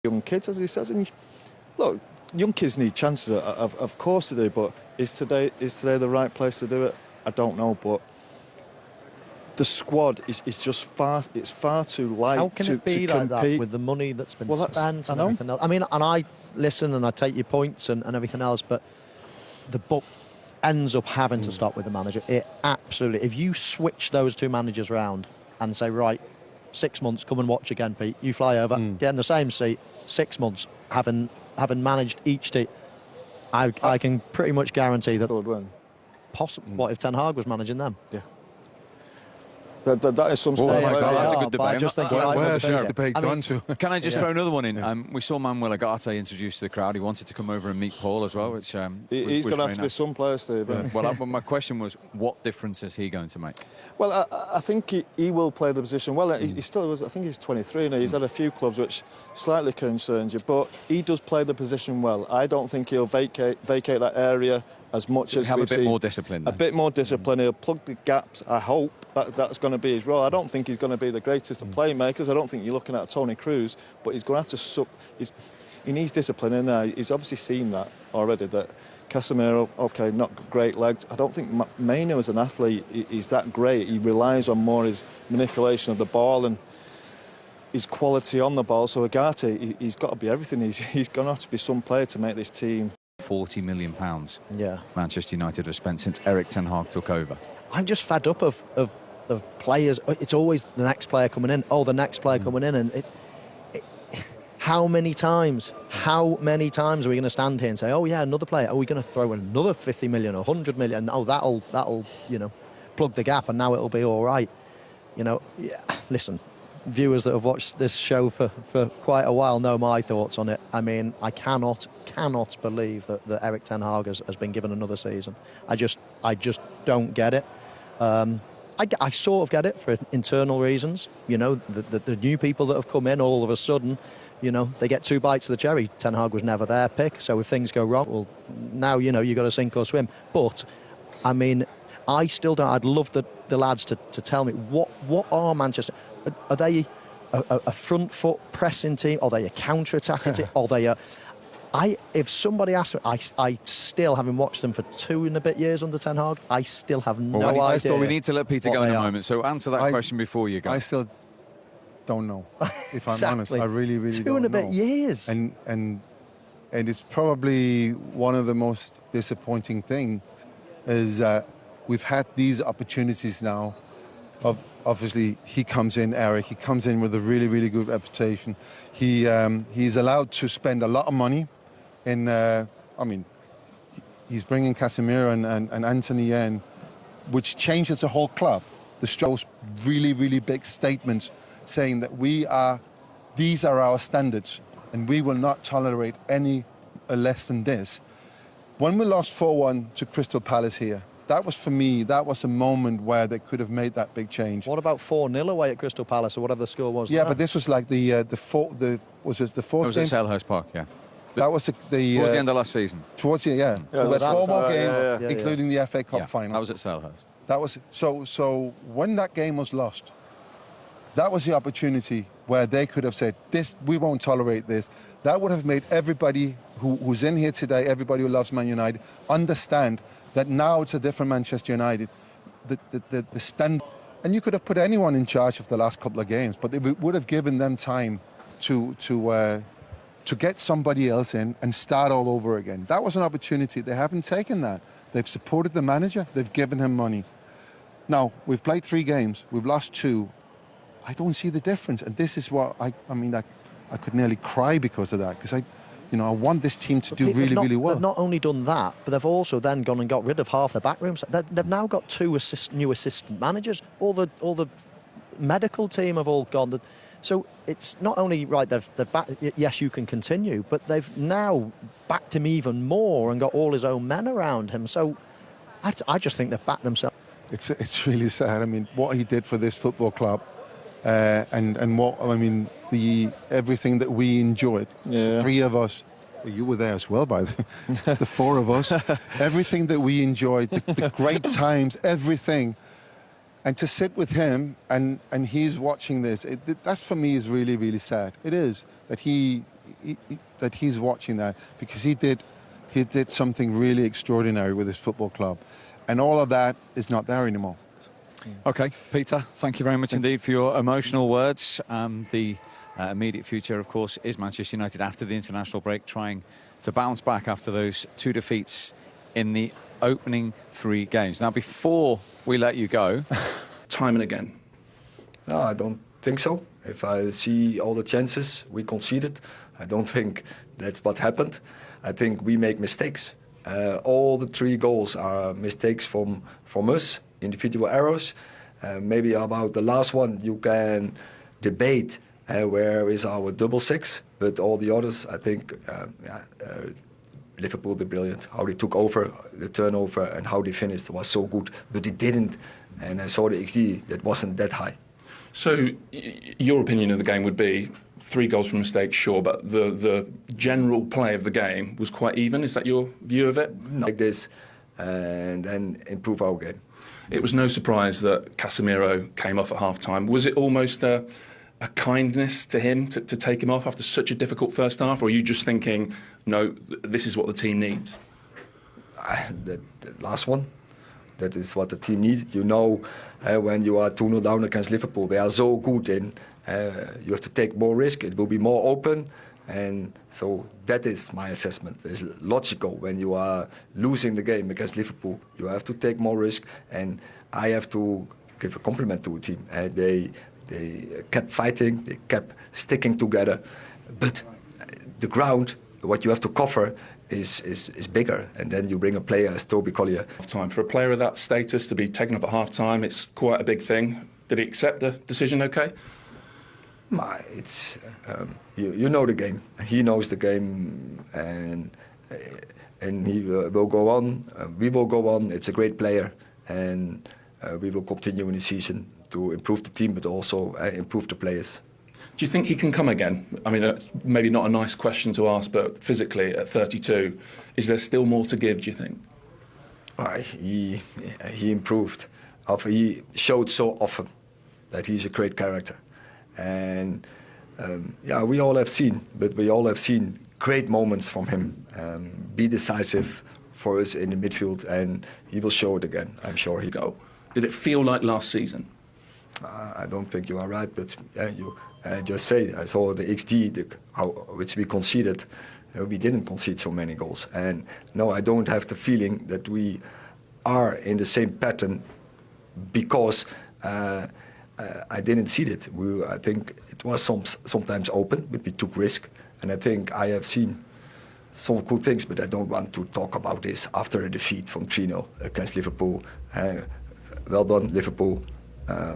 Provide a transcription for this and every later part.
young kids, as he says. And look, young kids need chances, of course they do, but is today the right place to do it? I don't know, but the squad is just far too light. How can it be like that with the money that's been spent and everything else? I mean, and I listen and I take your points and everything else, but the book ends up having to stop with the manager. It absolutely, if you switch those two managers around and say, right, 6 months, come and watch again, Pete. You fly over, get in the same seat, 6 months, having managed each team. I can pretty much guarantee that. Possibly. What if Ten Hag was managing them? Yeah. That is some stuff. Oh my God, that's a good debate. I just think where's this debate gone to? Can I just throw another one in? We saw ManUtd introduced to the crowd. He wanted to come over and meet Paul as well, which he's going to have to be some player, Steve. Well, my question was, what difference is he going to make? Well, I think he will play the position well. He still was. I think he's 23 now. He's had a few clubs which slightly concerns you, but he does play the position well. I don't think he'll vacate that area as much as have a bit more discipline. A bit more discipline. He'll plug the gaps. I hope that's going to be his role. I don't think he's going to be the greatest of playmakers. I don't think you're looking at Tony Cruz, but he's going to have to. He needs discipline in there. He's obviously seen that already. That Casemiro, okay, not great legs. I don't think Mainu as an athlete is that great. He relies on more his manipulation of the ball and his quality on the ball. So Ugarte, he's got to be everything. He's going to have to be some player to make this team. £40 million Manchester United have spent since Eric Ten Hag took over. I'm just fed up of players. It's always the next player coming in. Oh, the next player coming in. And how many times are we going to stand here and say, oh yeah, another player? Are we going to throw another 50 million or 100 million? Oh, that'll plug the gap and now it'll be all right. Listen, viewers that have watched this show for quite a while know my thoughts on it. I mean, I cannot believe that Eric Ten Hag has been given another season. I just don't get it. I sort of get it for internal reasons. The new people that have come in all of a sudden, they get 2 bites of the cherry. Ten Hag was never their pick, so if things go wrong, well, now you've got to sink or swim. But I mean, I still don't. I'd love the lads to tell me what are Manchester? Are they a front foot pressing team? Are they a counter-attacking team? Are they if somebody asks me, I still, having watched them for 2 and a bit years under Ten Hag, I still have no idea. We need to let Peter go in a moment, so answer that question before you go. I still don't know, if I'm honest. I really don't know. 2 and a bit years. And it's probably one of the most disappointing things is that we've had these opportunities now of, obviously, he comes in, Eric, he comes in with a really, really good reputation. He's allowed to spend a lot of money in, he's bringing Casemiro and Anthony in, which changes the whole club. The shows really, really big statements saying that these are our standards and we will not tolerate any less than this. When we lost 4-1 to Crystal Palace here, that was, for me, that was a moment where they could have made that big change. What about 4-0 away at Crystal Palace or whatever the score was? Yeah, but this was like the fourth It was at Selhurst Park, yeah. That was towards the end of last season. Towards the so there's 4 more games, including the FA Cup final. That was at Selhurst. That was so when that game was lost, that was the opportunity where they could have said, "This, we won't tolerate this." That would have made everybody who's in here today, everybody who loves Man United, understand that now it's a different Manchester United. The stand, and you could have put anyone in charge of the last couple of games, but it would have given them time to get somebody else in and start all over again. That was an opportunity. They haven't taken that. They've supported the manager. They've given him money. Now, we've played 3 games. We've lost 2. I don't see the difference. And this is what, I could nearly cry because of that, because I want this team to do really, really well. They've not only done that, but they've also then gone and got rid of half the back rooms. They've now got 2 new assistant managers. All the medical team have all gone. So it's not only right, they've backed, yes, you can continue, but they've now backed him even more and got all his own men around him. So I just think they've backed themselves. It's really sad. I mean, what he did for this football club, and what, everything that we enjoyed. Yeah. 3 of us, you were there as well, by the 4 of us. Everything that we enjoyed, the great times, everything. And to sit with him and he's watching this, that for me is really, really sad. It is, that he that he's watching that, because he did something really extraordinary with his football club, and all of that is not there anymore. Okay, Peter, thank you very much indeed for your emotional words. The immediate future, of course, is Manchester United after the international break, trying to bounce back after those 2 defeats in the opening 3 games. Now, before we let you go... Time and again. No, I don't think so. If I see all the chances we conceded, I don't think that's what happened. I think we make mistakes. All the 3 goals are mistakes from us, individual errors. Maybe about the last one you can debate where is our double six, but all the others, I think Liverpool did brilliant. How they took over the turnover and how they finished was so good, but they didn't. And I saw the XG that wasn't that high. So your opinion of the game would be 3 goals from mistakes, sure, but the general play of the game was quite even. Is that your view of it? Like this, and then improve our game. It was no surprise that Casemiro came off at half-time. Was it almost a kindness to him to take him off after such a difficult first half, or are you just thinking, no, this is what the team needs? The last one. That is what the team needed. You know, when you are 2-0 down against Liverpool, they are so good in. You have to take more risk. It will be more open. And so that is my assessment. It's logical when you are losing the game against Liverpool. You have to take more risk. And I have to give a compliment to the team. They kept fighting. They kept sticking together. But the ground, what you have to cover, is bigger, and then you bring a player as Toby Collier. Time for a player of that status to be taken off at half-time, it's quite a big thing. Did he accept the decision okay? It's you know the game. He knows the game, and he will go on. We will go on. It's a great player, and we will continue in the season to improve the team, but also improve the players. Do you think he can come again? I mean, it's maybe not a nice question to ask, but physically at 32, is there still more to give, do you think? He improved. He showed so often that he's a great character. And we all have seen great moments from him. Be decisive for us in the midfield, and he will show it again. I'm sure he'll go. Did it feel like last season? I don't think you are right, but I just say I saw the XG, which we conceded. We didn't concede so many goals, and no, I don't have the feeling that we are in the same pattern because I didn't see it. I think it was sometimes open, but we took risk, and I think I have seen some good things, but I don't want to talk about this after a defeat from 3-0 against Liverpool. Well done, Liverpool.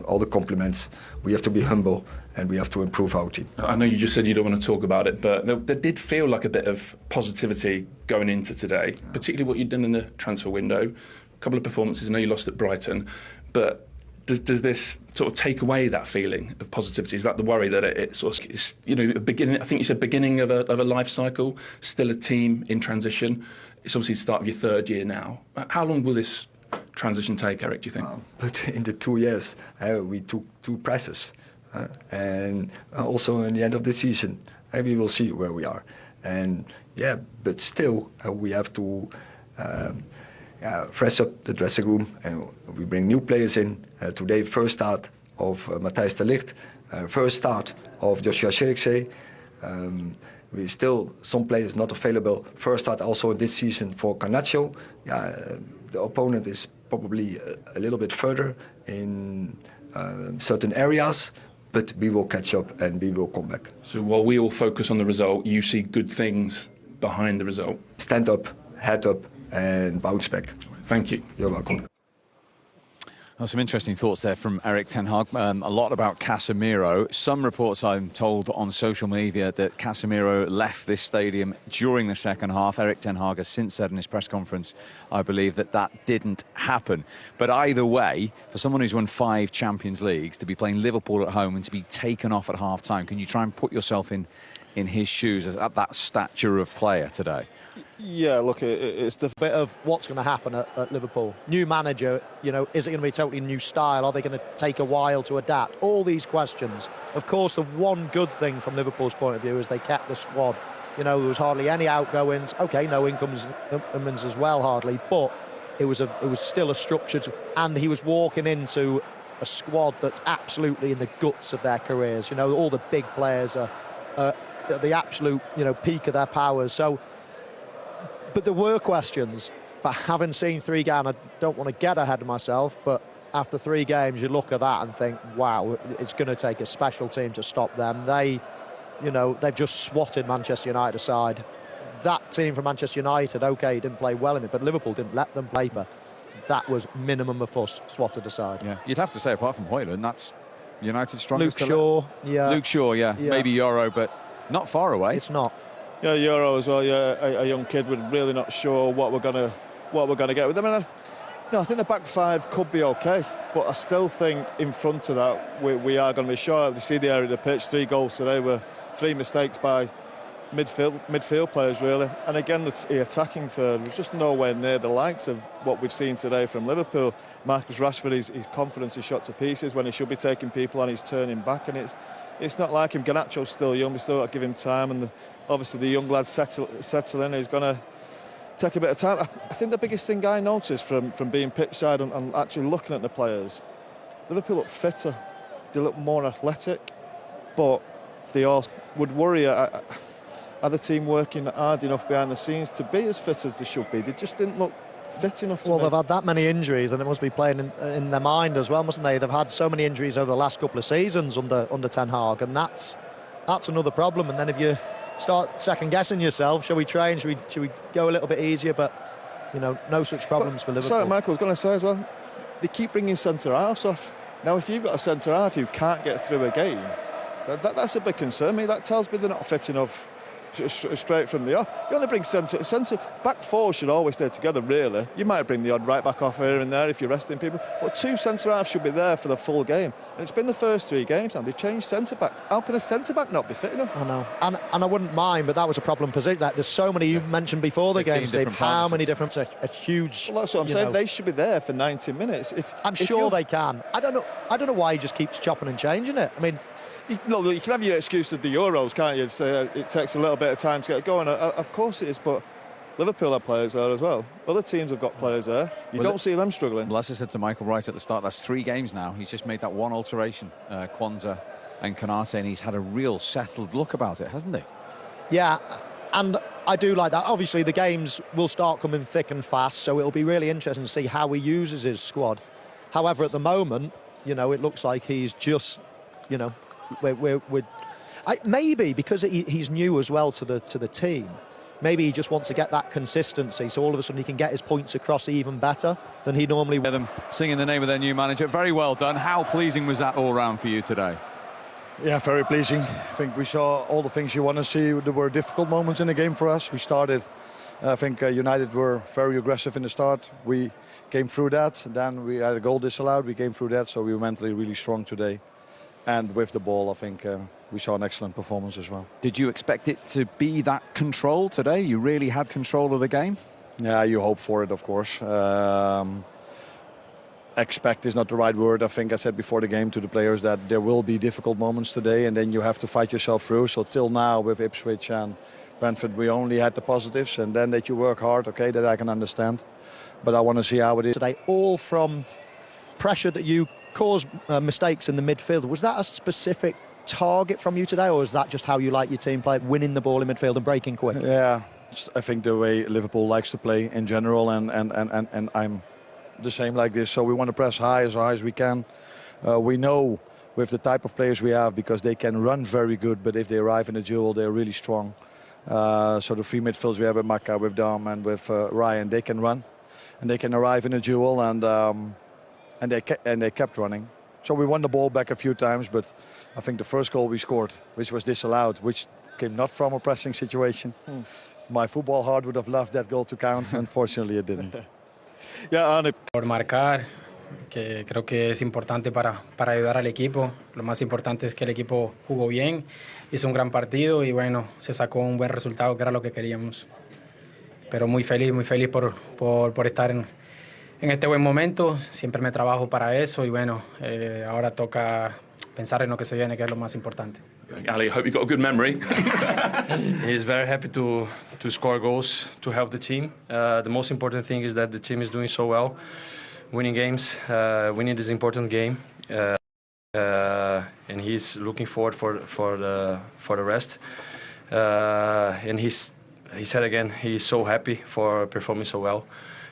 All the compliments. We have to be humble and we have to improve our team. I know you just said you don't want to talk about it, but there did feel like a bit of positivity going into today, particularly what you'd done in the transfer window. A couple of performances. I know you lost at Brighton, but does this sort of take away that feeling of positivity? Is that the worry that it sort of is, beginning? I think you said beginning of a life cycle, still a team in transition. It's obviously the start of your 3rd year now. How long will this transition take, Eric, do you think? But in the 2 years, we took 2 presses. And also in the end of the season, we will see where we are. And but still, we have to fresh up the dressing room, and we bring new players in. Today, first start of Matthijs de Ligt, first start of Joshua Zirkzee. We still, some players not available. First start also this season for Garnacho. The opponent is probably a little bit further in certain areas, but we will catch up and we will come back. So while we all focus on the result, you see good things behind the result? Stand up, head up, and bounce back. Thank you. You're welcome. Well, some interesting thoughts there from Erik ten Hag. A lot about Casemiro. Some reports, I'm told, on social media that Casemiro left this stadium during the second half. Erik ten Hag has since said in his press conference, I believe, that didn't happen. But either way, for someone who's won 5 Champions Leagues, to be playing Liverpool at home and to be taken off at half-time, can you try and put yourself in his shoes at that stature of player today? Yeah, look, it's the Bit of what's going to happen at Liverpool. New manager, is it going to be a totally new style? Are they going to take a while to adapt? All these questions. Of course, the one good thing from Liverpool's point of view is they kept the squad You know, there was hardly any outgoings. Okay, no incomings as well, hardly, but it was still a structured, and he was walking into a squad that's absolutely in the guts of their careers. You know, all the big players are at the absolute, you know, peak of their powers. So, but there were questions. But having seen 3 games, I don't want to get ahead of myself, but after 3 games, you look at that and think, wow, it's going to take a special team to stop them. They, you know, they've just swatted Manchester United aside. That team from Manchester United, okay, didn't play well in it, but Liverpool didn't let them play. But that was minimum of fuss, swatted aside. Yeah, you'd have to say, apart from Højlund, that's United's strongest. Luke Shaw, yeah. Luke Shaw, yeah. Maybe Euro, but not far away. It's not. Yeah, Euro as well. Yeah, a young kid. We're really not sure what we're gonna get with them. And I think the back 5 could be okay, but I still think in front of that we are going to be short. You see the area of the pitch. 3 goals today were 3 mistakes by midfield players, really. And again, the attacking third was just nowhere near the likes of what we've seen today from Liverpool. Marcus Rashford, his confidence is shot to pieces when he should be taking people on. He's turning back, and it's not like him. Garnacho's still young. We still got to give him time, and obviously the young lads settle in. He's going to take a bit of time. I think the biggest thing I noticed from being pitchside and actually looking at the players, Liverpool look fitter, they look more athletic, but they all would worry. Are the team working hard enough behind the scenes to be as fit as they should be? They just didn't look fit enough to Well, me. they've had that many injuries, and it must be playing in their mind as well, mustn't they? They've had so many injuries over the last couple of seasons under Ten Hag, and that's another problem. And then if you start second-guessing yourself, shall we train, should we go a little bit easier? But, you know, no such problems for Liverpool. Sorry, Michael, I was going to say as well, they keep bringing centre-halves off. Now, if you've got a centre-half who can't get through a game, that's a big concern. That tells me they're not fit enough straight from the off. You only bring centre back 4 should always stay together, really. You might bring the odd right back off here and there if you're resting people, but 2 centre halves should be there for the full game. And it's been the first 3 games now. They've changed centre back. How can a centre back not be fit enough? I know, and I wouldn't mind, but that was a problem position. There's so many you mentioned before the game, Steve. How many different? A huge. Well, that's what I'm saying. They should be there for 90 minutes. I'm sure they can. I don't know why he just keeps chopping and changing it. I mean, you can have your excuse of the Euros, can't you? Say it takes a little bit of time to get going. Of course it is, but Liverpool have players there as well. Other teams have got players there. You don't see them struggling. Well, as I said to Michael right at the start, that's 3 games now. He's just made that 1 alteration, Kwanzaa and Konate, and he's had a real settled look about it, hasn't he? Yeah, and I do like that. Obviously, the games will start coming thick and fast, so it'll be really interesting to see how he uses his squad. However, at the moment, you know, it looks like he's just, you know, maybe because he's new as well to the team. Maybe he just wants to get that consistency, so all of a sudden he can get his points across even better than he normally would. Them singing the name of their new manager. Very well done. How pleasing was that all round for you today? Yeah, very pleasing. I think we saw all the things you want to see. There were difficult moments in the game for us. We started, I think United were very aggressive in the start. We came through that. Then we had a goal disallowed. We came through that, so we were mentally really strong today. And with the ball, I think we saw an excellent performance as well. Did you expect it to be that control today? You really had control of the game? Yeah, you hope for it, of course. Expect is not the right word. I think I said before the game to the players that there will be difficult moments today, and then you have to fight yourself through. So till now, with Ipswich and Brentford, we only had the positives, and then that you work hard, okay, that I can understand. But I want to see how it is today, all from pressure that you caused mistakes in the midfield. Was that a specific target from you today, or is that just how you like your team play, winning the ball in midfield and breaking quick? Yeah, I think the way Liverpool likes to play in general, and I'm the same like this. So we want to press high as we can. We know with the type of players we have, because they can run very good, but if they arrive in a duel, they're really strong. So the 3 midfielders we have with Maka, with Dam, and with Ryan, they can run, and they can arrive in a duel, and they kept running. So we won the ball back a few times, but I think the first goal we scored, which was disallowed, which came not from a pressing situation. My football heart would have loved that goal to count. Unfortunately, it didn't. Yeah, Arne. Por marcar, que creo que es importante para ayudar al equipo. Lo más importante es que el equipo jugó bien, hizo un gran partido y bueno, se sacó un buen resultado, que era lo que queríamos. Pero muy feliz por estar en este buen momento. Siempre me trabajo para eso y bueno, ahora toca pensar en lo que se viene, que es lo más importante. Ali, I hope you've got a good memory. He's very happy to score goals to help the team. The most important thing is that the team is doing so well, winning games, winning this important game, and he's looking forward for the rest. And he said again, he's so happy for performing so well.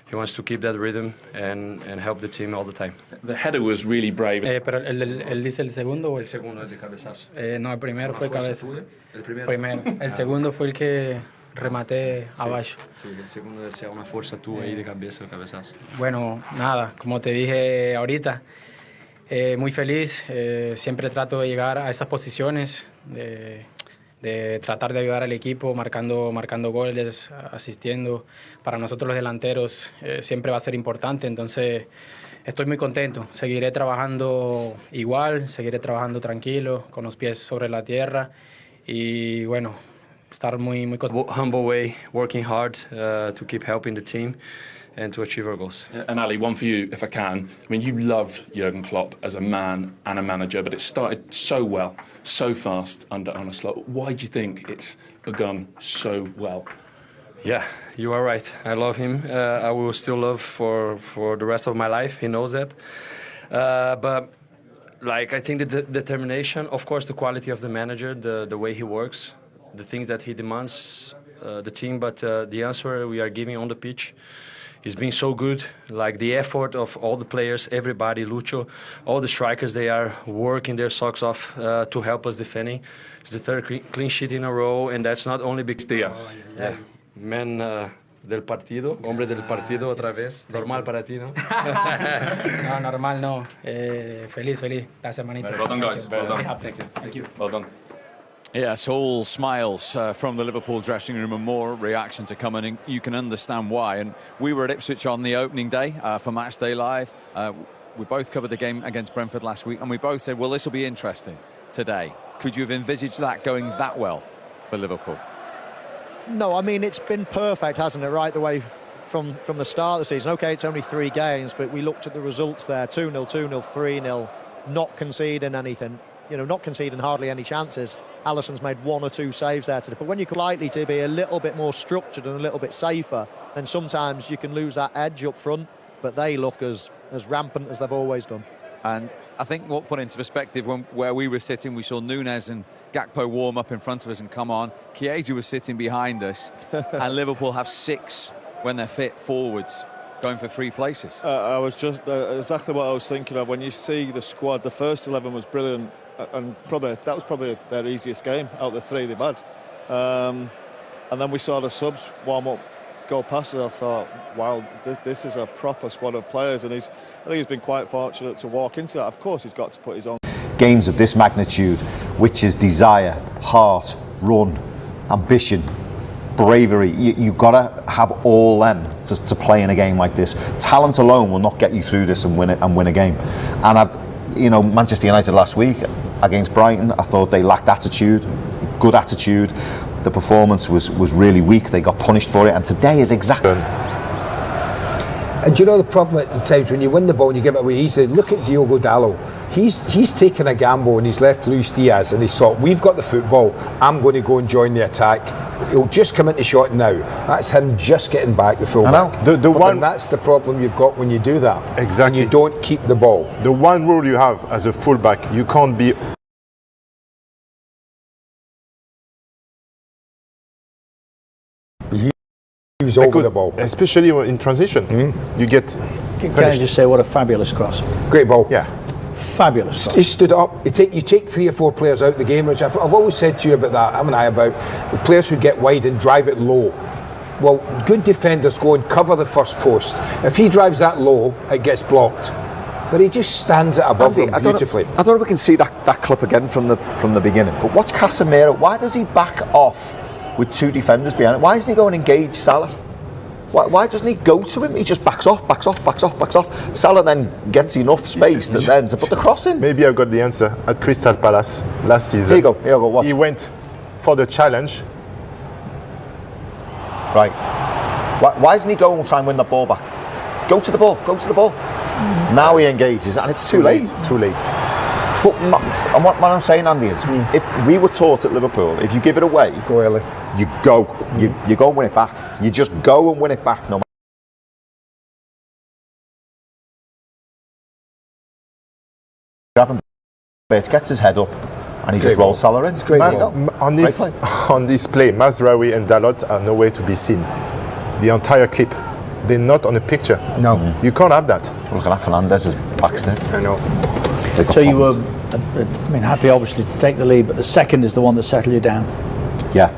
He wants to keep that rhythm and help the team all the time. The header was really brave. Pero él dice el segundo o El segundo es de cabezazo. no, el primero fue cabeza. El primero. Primero. El segundo fue el que rematé abajo. Sí, el segundo decía una fuerza tú ahí de cabeza o cabezazo. Bueno, nada, como te dije ahorita, muy feliz. Siempre trato de llegar a esas posiciones, de tratar de ayudar al equipo, marcando goles, asistiendo. Para nosotros los delanteros siempre va a ser importante, entonces estoy muy contento. Seguiré trabajando igual, seguiré trabajando tranquilo, con los pies sobre la tierra y bueno, estar muy Humble way, working hard to keep helping the team and to achieve our goals. And Ali, one for you, if I can. I mean, you loved Jurgen Klopp as a man and a manager, but it started so well, so fast under Arne Slot. Why do you think it's begun so well? Yeah, you are right. I love him. I will still love for the rest of my life. He knows that. But like, I think the determination, of course, the quality of the manager, the way he works, the things that he demands the team, but the answer we are giving on the pitch. He's been so good, like the effort of all the players, everybody, Lucho, all the strikers, they are working their socks off to help us defending. It's the third clean sheet in a row, and that's not only big Diaz. Yeah. Man del partido, hombre del partido otra vez. Normal para ti, ¿no? No, normal no. Feliz. Gracias, manito. Well done, guys. Well done. Thank you. Well done. Yes, all smiles from the Liverpool dressing room and more reaction to come, and you can understand why. And we were at Ipswich on the opening day for Matchday Live. We both covered the game against Brentford last week, and we both said, well, this will be interesting today. Could you have envisaged that going that well for Liverpool? No, I mean, it's been perfect, hasn't it, right the way from the start of the season. OK, it's only 3 games, but we looked at the results there, 2-0, 2-0, 3-0, not conceding anything. You know, not conceding hardly any chances. Alisson's made 1 or 2 saves there today. But when you're likely to be a little bit more structured and a little bit safer, then sometimes you can lose that edge up front. But they look as rampant as they've always done. And I think what put into perspective, where we were sitting, we saw Núñez and Gakpo warm up in front of us and come on. Chiesa was sitting behind us. And Liverpool have 6 when they're fit forwards, going for 3 places. I was just exactly what I was thinking of. When you see the squad, the first 11 was brilliant. And that was probably their easiest game out of the 3 they've had. And then we saw the subs warm up, go past it. I thought, wow, this is a proper squad of players, and I think he's been quite fortunate to walk into that. Of course, he's got to put his own. Games of this magnitude, which is desire, heart, run, ambition, bravery. You've got to have all them to play in a game like this. Talent alone will not get you through this and win a game. And you know, Manchester United last week against Brighton, I thought they lacked attitude, good attitude. The performance was really weak. They got punished for it, and today is exactly. And do you know the problem at times when you win the ball and you give it away? He said, look at Diogo Dalot. He's taken a gamble and he's left Luis Diaz, and he's thought, we've got the football, I'm going to go and join the attack. He'll just come into shot now. That's him just getting back the fullback. That's the problem you've got when you do that. Exactly. When you don't keep the ball. The one rule you have as a fullback, you can't be He was over the ball. Especially in transition. You get Can I just say what a fabulous cross? Great ball. Yeah. Fabulous cross. He stood up. You take 3 or 4 players out the game, which I've always said to you about that, haven't I, about the players who get wide and drive it low. Well, good defenders go and cover the first post. If he drives that low, it gets blocked. But he just stands it above them beautifully. I don't know if we can see that clip again from the beginning. But watch Casemiro. Why does he back off with 2 defenders behind him? Why doesn't he go and engage Salah? Why doesn't he go to him? He just backs off. Salah then gets enough space to put the cross in. Maybe I've got the answer. At Crystal Palace last season, Here you go, watch. He went for the challenge. Right. Why doesn't he go and try and win the ball back? Go to the ball. Now he engages, and it's too late. Too late. But and what I'm saying, Andy, is if we were taught at Liverpool, if you give it away, Go early. you go. You go and win it back. You just go and win it back no matter. It gets his head up and he just rolls Salah in. Great There you ball. go. On this play, Mazraoui and Dalot are nowhere to be seen. The entire clip, they're not on a picture. No. You can't have that. Look at that, Fernandes is backstep. I know. So you were, I mean, happy obviously to take the lead, but the second is the one that settled you down. Yeah.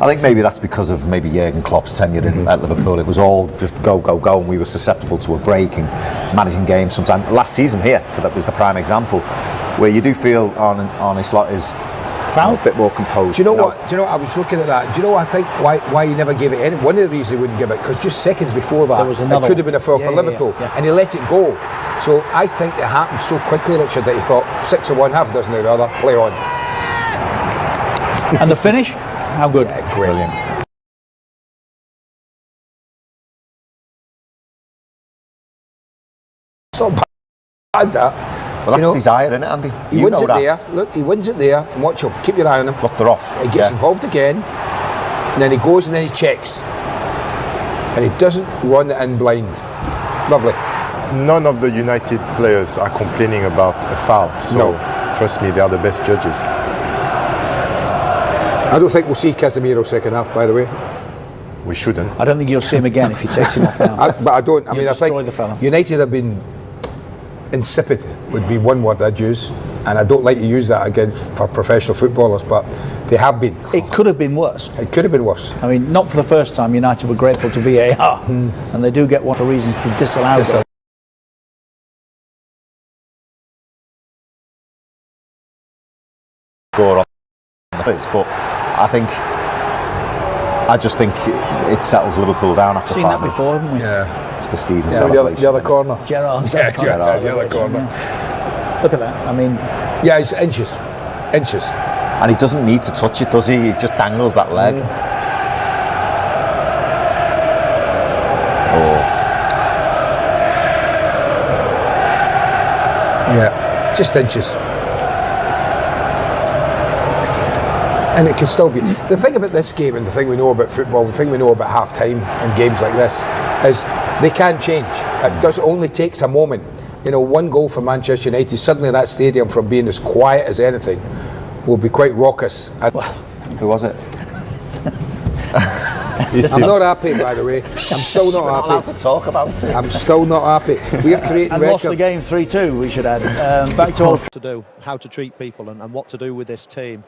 I think maybe that's because of maybe Jurgen Klopp's tenure at Liverpool. It was all just go, go, go, and we were susceptible to a break and managing games sometimes. Last season here, that was the prime example, where you do feel on slot is a bit more composed. Do you know what? Do you know what? I was looking at that. Do you know what I think why he never gave it in? One of the reasons he wouldn't give it, because just seconds before that, There was another it could have been a foul one. for Yeah, Liverpool, yeah. and he let it go. So I think it happened so quickly, Richard, that he thought 6-1, half a dozen of the other, play on. And the finish? How good? Yeah, brilliant. It's not bad, that. Well, that's You know, desire, isn't it, Andy? He wins it there. Look, he wins it there. And watch him. Keep your eye on him. Look, they're off. He gets involved again, and then he goes and then he checks, and he doesn't run it in blind. Lovely. None of the United players are complaining about a foul. So trust me, they are the best judges. I don't think we'll see Casemiro second half, by the way. We shouldn't. I don't think you'll see him again if he takes him off now. But I don't. I mean, I destroy think the fella. United have been insipid, would be one word I'd use. And I don't like to use that again for professional footballers, but they have been. It could have been worse. It could have been worse. I mean, not for the first time. United were grateful to VAR, and they do get one for reasons to disallow it. Score off the pitch, but I just think it settles Liverpool down after Seen 5 that minutes. before, haven't we? Yeah. It's the Stephen The celebration. other corner. Gerrard. Yeah, the other corner. Look at that. I mean, Yeah, it's inches. Inches. And he doesn't need to touch it, does he? He just dangles that leg. Yeah, just inches. And it can still be. The thing about this game and the thing we know about football, the thing we know about half-time and games like this, is they can change. It does only takes a moment. You know, one goal for Manchester United, suddenly that stadium from being as quiet as anything will be quite raucous. Who was it? I'm not happy, by the way. I'm still not happy. Allowed to talk about it. I'm still not happy. We are creating and lost the records. game 3-2, we should add. Back to all to do, how to treat people and what to do with this team.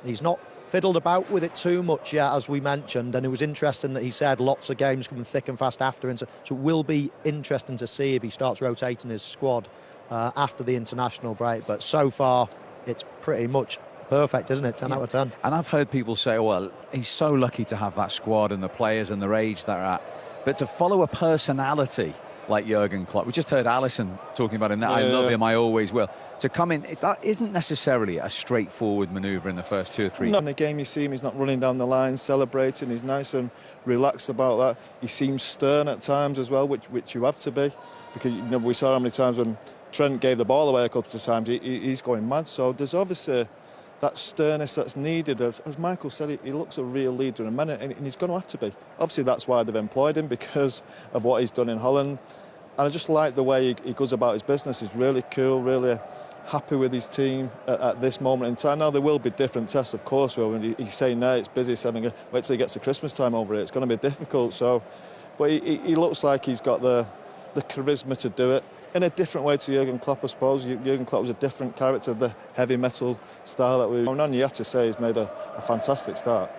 He's not fiddled about with it too much yet, as we mentioned, and it was interesting that he said lots of games coming thick and fast after, and so it will be interesting to see if he starts rotating his squad after the international break. But so far, it's pretty much perfect, isn't it? 10 out of 10. And I've heard people say, well, he's so lucky to have that squad and the players and their age they're at. But to follow a personality like Jurgen Klopp, we just heard Alisson talking about him, that I love him, I always will. To come in, that isn't necessarily a straightforward manoeuvre in the first 2 or 3. No, in the game you see him, he's not running down the line, celebrating, he's nice and relaxed about that. He seems stern at times as well, which you have to be. Because you know, we saw how many times when Trent gave the ball away a couple of times, he's going mad. So there's obviously that sternness that's needed. As Michael said, he looks a real leader in a minute, and he's going to have to be. Obviously, that's why they've employed him, because of what he's done in Holland. And I just like the way he goes about his business. He's really cool, really happy with his team at this moment in time. Now, there will be different tests, of course, where when he's saying, no, it's busy, wait till he gets to Christmas time over it. It's going to be difficult. So, but he looks like he's got the charisma to do it. In a different way to Jurgen Klopp, I suppose. Jurgen Klopp was a different character, the heavy metal style that we've known. You have to say he's made a fantastic start.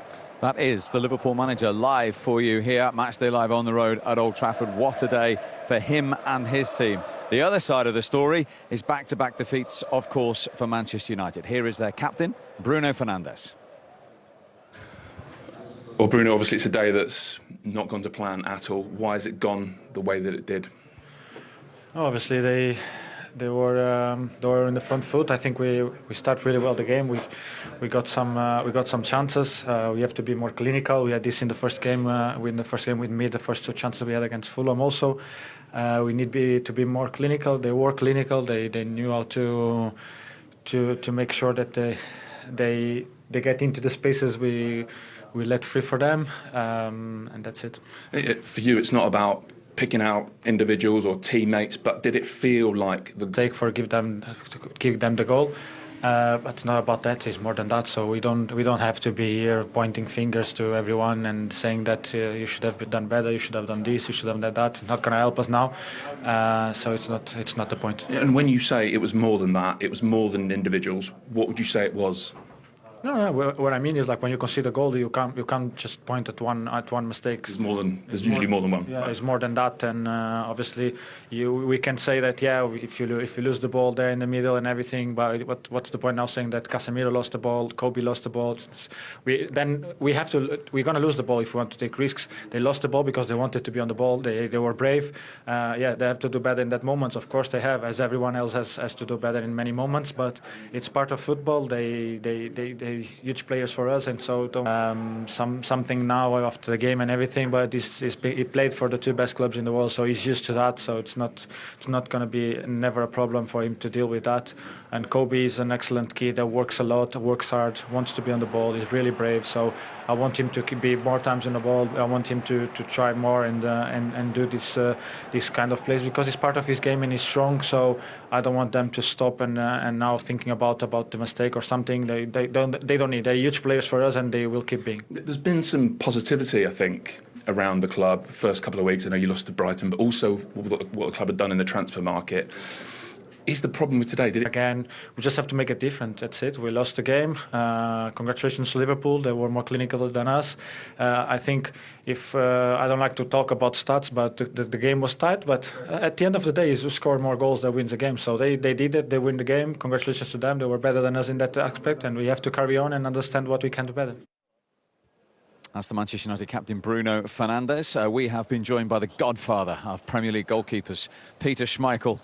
That is the Liverpool manager live for you here at Matchday Live on the road at Old Trafford. What a day for him and his team. The other side of the story is back-to-back defeats, of course, for Manchester United. Here is their captain, Bruno Fernandes. Well, Bruno, obviously it's a day that's not gone to plan at all. Why has it gone the way that it did? Obviously, they were in the front foot. I think we start really well the game. We got some chances. We have to be more clinical. We had this in the first game. With me, the first 2 chances we had against Fulham. Also, we need to be more clinical. They were clinical. They knew how to to make sure that they get into the spaces we let free for them, and that's it. For you, it's not about picking out individuals or teammates, but did it feel like the take for give them the goal? But it's not about that. It's more than that. So we don't have to be here pointing fingers to everyone and saying that you should have done better, you should have done this, you should have done that. It's not going to help us now. So it's not the point. And when you say it was more than that, it was more than individuals, what would you say it was? No. What I mean is, like, when you concede a goal, you can't just point at one mistake. There's usually more than one. Yeah, it's more than that, and obviously we can say that, yeah, if you lose the ball there in the middle and everything, but what's the point now saying that Casemiro lost the ball, Kobe lost the ball? We're gonna lose the ball if we want to take risks. They lost the ball because they wanted to be on the ball. They were brave. Yeah, they have to do better in that moment. Of course they have, as everyone else has to do better in many moments. But it's part of football. They huge players for us, and so something now after the game and everything. But he played for the two best clubs in the world, so he's used to that. So it's not going to be never a problem for him to deal with that. And Kobe is an excellent kid that works a lot, works hard, wants to be on the ball. He's really brave. So I want him to be more times on the ball. I want him to try more and do this kind of plays, because it's part of his game and he's strong. So I don't want them to stop and now thinking about the mistake or something. They don't need. They're huge players for us, and they will keep being. There's been some positivity, I think, around the club. First couple of weeks, I know you lost to Brighton, but also what the club had done in the transfer market. Is the problem with today? Again, we just have to make it different. That's it. We lost the game. Congratulations to Liverpool. They were more clinical than us. I think if I don't like to talk about stats, but the game was tight. But at the end of the day, is who scored more goals that wins the game. So they did it. They win the game. Congratulations to them. They were better than us in that aspect, and we have to carry on and understand what we can do better. That's the Manchester United captain, Bruno Fernandes. We have been joined by the godfather of Premier League goalkeepers, Peter Schmeichel,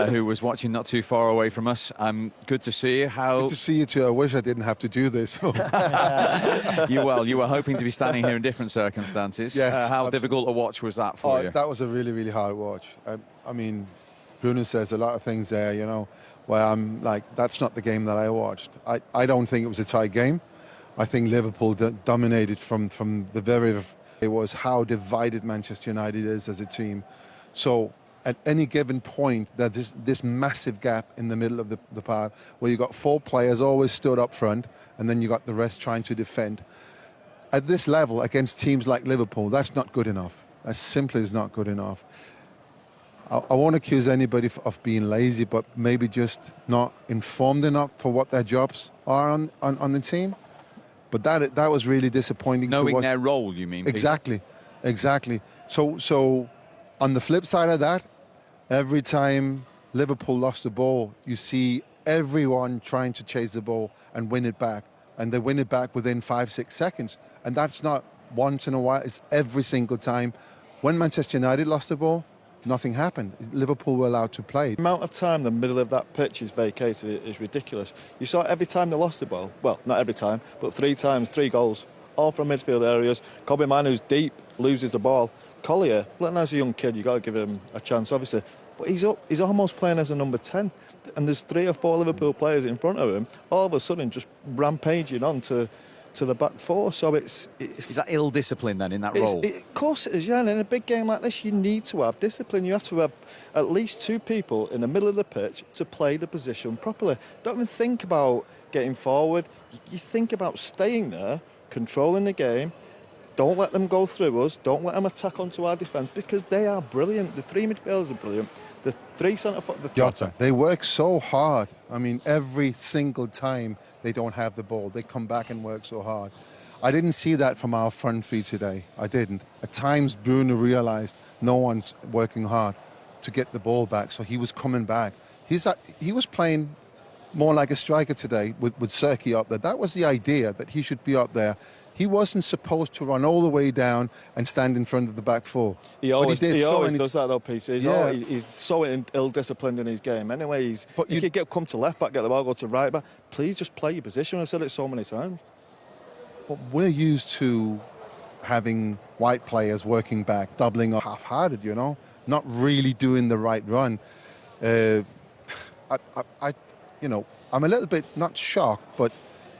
who was watching not too far away from us. Good to see you. Good to see you too. I wish I didn't have to do this. You were hoping to be standing here in different circumstances. Yes. How absolutely. difficult a watch was that for you? That was a really, really hard watch. I mean, Bruno says a lot of things there, you know, where I'm like, that's not the game that I watched. I don't think it was a tight game. I think Liverpool dominated from the very... It was how divided Manchester United is as a team. So at any given point, there's this massive gap in the middle of the park where you got 4 players always stood up front, and then you got the rest trying to defend. At this level, against teams like Liverpool, that's not good enough. That simply is not good enough. I won't accuse anybody of being lazy, but maybe just not informed enough for what their jobs are on the team. But that was really disappointing. Knowing their role, you mean? Exactly, exactly. So on the flip side of that, every time Liverpool lost the ball, you see everyone trying to chase the ball and win it back. And they win it back within 5-6 seconds. And that's not once in a while, it's every single time. When Manchester United lost the ball, nothing happened. Liverpool were allowed to play. The amount of time the middle of that pitch is vacated is ridiculous. You saw every time they lost the ball, well, not every time, but 3 times, 3 goals, all from midfield areas. Kobe Manu's deep, loses the ball. Collier, as a young kid, you've got to give him a chance, obviously. But he's almost playing as a number 10. And there's 3 or 4 Liverpool players in front of him, all of a sudden just rampaging on to the back 4. So it's is that ill discipline then in that role? Of course it is, yeah. And in a big game like this, you need to have discipline. You have to have at least 2 people in the middle of the pitch to play the position properly. Don't even think about getting forward. You think about staying there, controlling the game. Don't let them go through us. Don't let them attack onto our defence, because they are brilliant. The 3 midfielders are brilliant. The 3 centre-forwards, Jota, they work so hard. I mean, every single time they don't have the ball, they come back and work so hard. I didn't see that from our front 3 today. I didn't. At times, Bruno realised no one's working hard to get the ball back, so he was coming back. He was playing more like a striker today with Serki up there. That was the idea, that he should be up there. He wasn't supposed to run all the way down and stand in front of the back 4. He always does that though, Peter. He's so ill-disciplined in his game. Anyway, he could come to left back, get the ball, go to right back. Please just play your position. I've said it so many times. But we're used to having white players working back, doubling up half-hearted, you know, I'm a little bit not shocked, but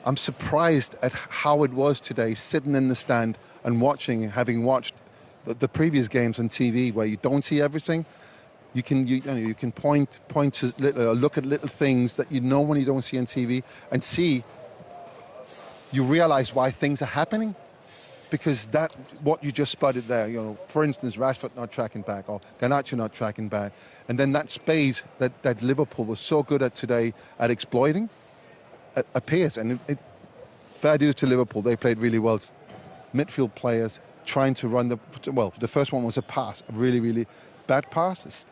I'm surprised at how it was today, sitting in the stand and watching, having watched the previous games on TV where you don't see everything. You can point to look at little things that you know when you don't see on TV and see. You realize why things are happening, because that what you just spotted there. For instance, Rashford not tracking back or Garnacho not tracking back, and then that space that Liverpool was so good at today at exploiting appears. And fair dues to Liverpool, they played really well. Midfield players trying to run the first one was a pass, a really bad pass.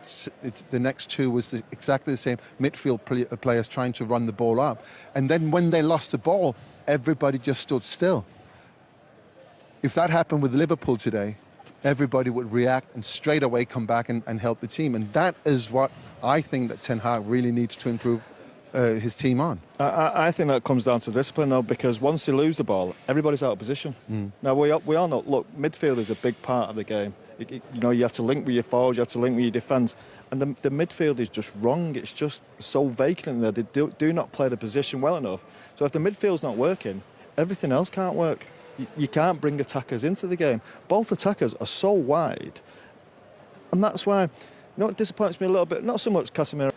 The next two was exactly the same. Midfield players trying to run the ball up. And then when they lost the ball, everybody just stood still. If that happened with Liverpool today, everybody would react and straight away come back and help the team. And that is what I think that Ten Hag really needs to improve his team on. I think that comes down to discipline, though, because once you lose the ball, everybody's out of position. Now, we all know, look, midfield is a big part of the game. You have to link with your forwards, you have to link with your defence. And the midfield is just wrong. It's just so vacant there. They do not play the position well enough. So if the midfield's not working, everything else can't work. You can't bring attackers into the game. Both attackers are so wide. And that's why, what disappoints me a little bit, not so much Casemiro.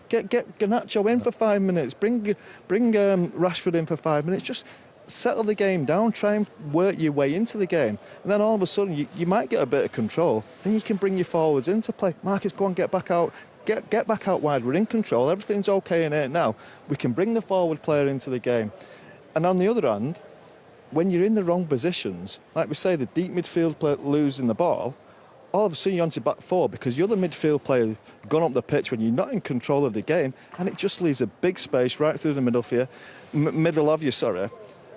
Get Garnacho in for 5 minutes. Bring Rashford in for 5 minutes. Just settle the game down. Try and work your way into the game. And then all of a sudden, you might get a bit of control. Then you can bring your forwards into play. Marcus, go on, get back out. Get back out wide. We're in control. Everything's okay in it now. We can bring the forward player into the game. And on the other hand, when you're in the wrong positions, like we say, the deep midfield player losing the ball, all of a sudden you're onto back four because you're the midfield player gone up the pitch when you're not in control of the game, and it just leaves a big space right through the middle of you. And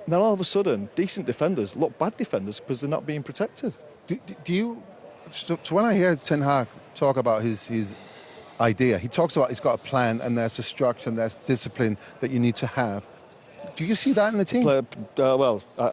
then all of a sudden, decent defenders look bad defenders because they're not being protected. So when I hear Ten Hag talk about his idea, he talks about he's got a plan and there's a structure and there's discipline that you need to have. Do you see that in the team?